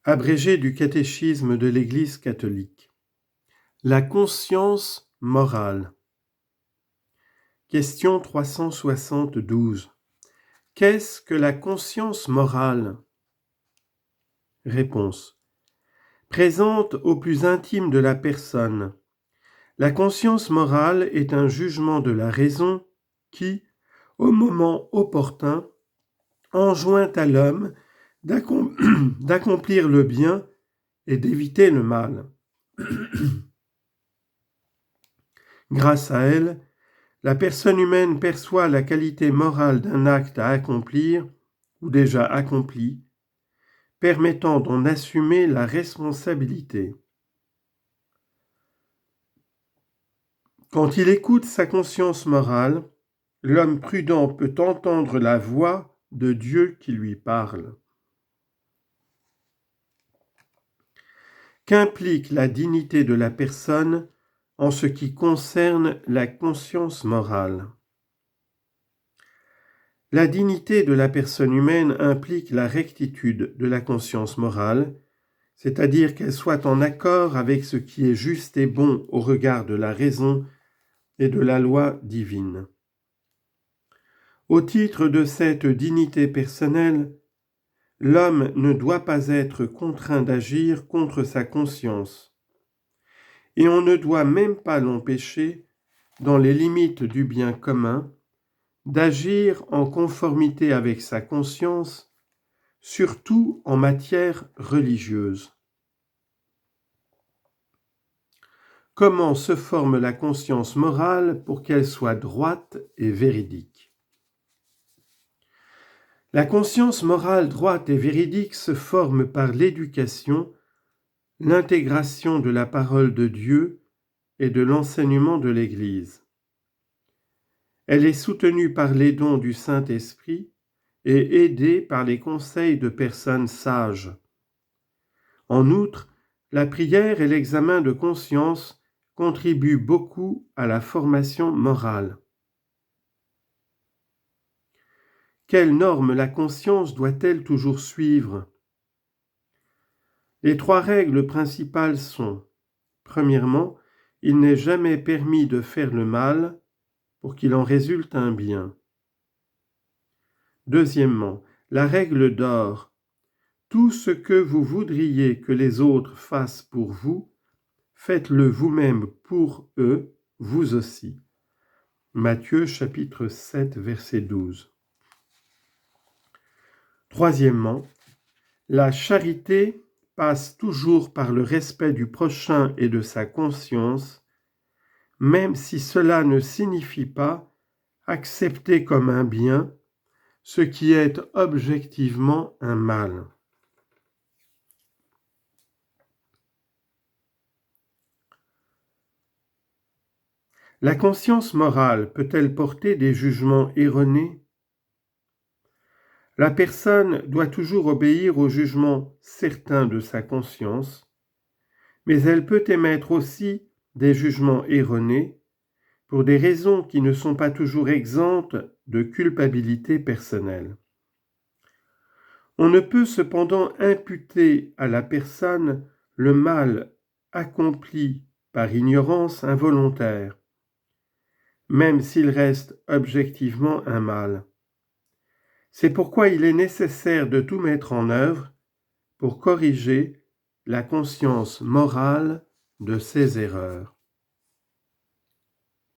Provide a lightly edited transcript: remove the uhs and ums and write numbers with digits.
Abrégé du catéchisme de l'Église catholique. La conscience morale. Question 372. Qu'est-ce que la conscience morale? Réponse. Présente au plus intime de la personne. La conscience morale est un jugement de la raison qui, au moment opportun, enjoint à l'homme d'accomplir le bien et d'éviter le mal. Grâce à elle, la personne humaine perçoit la qualité morale d'un acte à accomplir ou déjà accompli, permettant d'en assumer la responsabilité. Quand il écoute sa conscience morale, l'homme prudent peut entendre la voix de Dieu qui lui parle. Qu'implique la dignité de la personne en ce qui concerne la conscience morale? La dignité de la personne humaine implique la rectitude de la conscience morale, c'est-à-dire qu'elle soit en accord avec ce qui est juste et bon au regard de la raison et de la loi divine. Au titre de cette dignité personnelle, l'homme ne doit pas être contraint d'agir contre sa conscience, et on ne doit même pas l'empêcher, dans les limites du bien commun, d'agir en conformité avec sa conscience, surtout en matière religieuse. Comment se forme la conscience morale pour qu'elle soit droite et véridique? La conscience morale droite et véridique se forme par l'éducation, l'intégration de la parole de Dieu et de l'enseignement de l'Église. Elle est soutenue par les dons du Saint-Esprit et aidée par les conseils de personnes sages. En outre, la prière et l'examen de conscience contribuent beaucoup à la formation morale. Quelles normes la conscience doit-elle toujours suivre? Les trois règles principales sont: premièrement, il n'est jamais permis de faire le mal pour qu'il en résulte un bien. Deuxièmement, la règle d'or: tout ce que vous voudriez que les autres fassent pour vous, faites-le vous-même pour eux, vous aussi. Matthieu chapitre 7, verset 12. Troisièmement, la charité passe toujours par le respect du prochain et de sa conscience, même si cela ne signifie pas accepter comme un bien ce qui est objectivement un mal. La conscience morale peut-elle porter des jugements erronés? La personne doit toujours obéir au jugement certain de sa conscience, mais elle peut émettre aussi des jugements erronés pour des raisons qui ne sont pas toujours exemptes de culpabilité personnelle. On ne peut cependant imputer à la personne le mal accompli par ignorance involontaire, même s'il reste objectivement un mal. C'est pourquoi il est nécessaire de tout mettre en œuvre pour corriger la conscience morale de ses erreurs.